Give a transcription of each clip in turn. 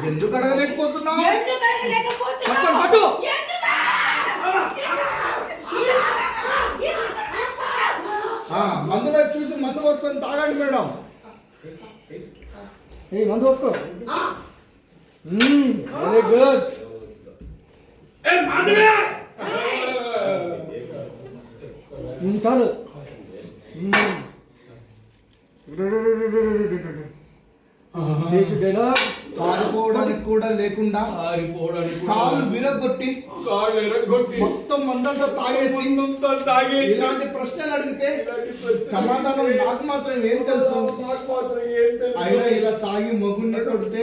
ఎందుకు అడగలేకపోతున్నావు? మందు వైపు చూసి మందు పోసుకొని తాగండి మేడం. మందు పోసుకో. Very good. చాలు. పారిపోవడానికి కూడా లేకుండా కాళ్ళు విరగొట్టి మొత్తం మందంతా తాగేసి ఇలాంటి ప్రశ్నలు అడిగితే సమాధానం నాకు మాత్రం ఏం తెలుసు? అయినా ఇలా తాగి మగుడిని కొడితే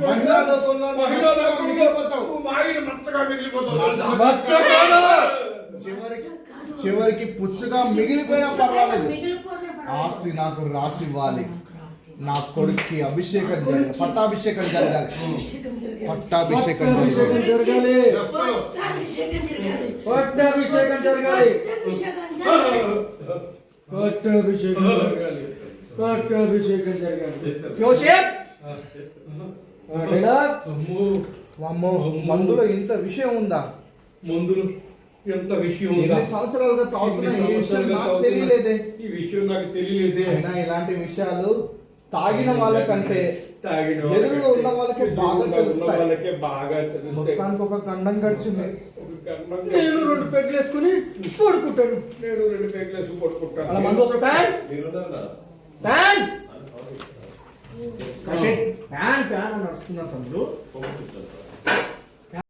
మహిళా లోకంలో చివరికి పుచ్చుగా మిగిలిపోయినా పర్వాలేదు. ఆస్తి నాకు రాసి ఇవ్వాలి. నా కొడుక్కి అభిషేకం జరగాలి, పట్టాభిషేకం జరగాలి, పట్టాభిషేకం జరగాలి, పట్టాభిషేకం జరగాలి, పట్టాభిషేకం జరగాలి. మందులో ఇంత విషయం ఉందా? మందులు ఎంత విషయం సంవత్సరాలుగా తాగుతున్నా ఈ విషయం నాకు తెలియలేదే. ఈ విషయం నాకు తెలియలేదే. అయినా ఇలాంటి విషయాలు తాగిన వాళ్ళకంటే ఎదురుగా ఉన్న వాళ్ళకి బాగా తెలుస్తాయి. మొత్తానికి ఒక గండం గడిచింది. నేను 2 పెగ్గులు వేసుకుని పడుకుంటాను. నేను 2 పెగ్గులు వేసుకుని పడుకుంటాను. ఫ్యాన్ అని నడుస్తున్నా తమ్ముడు.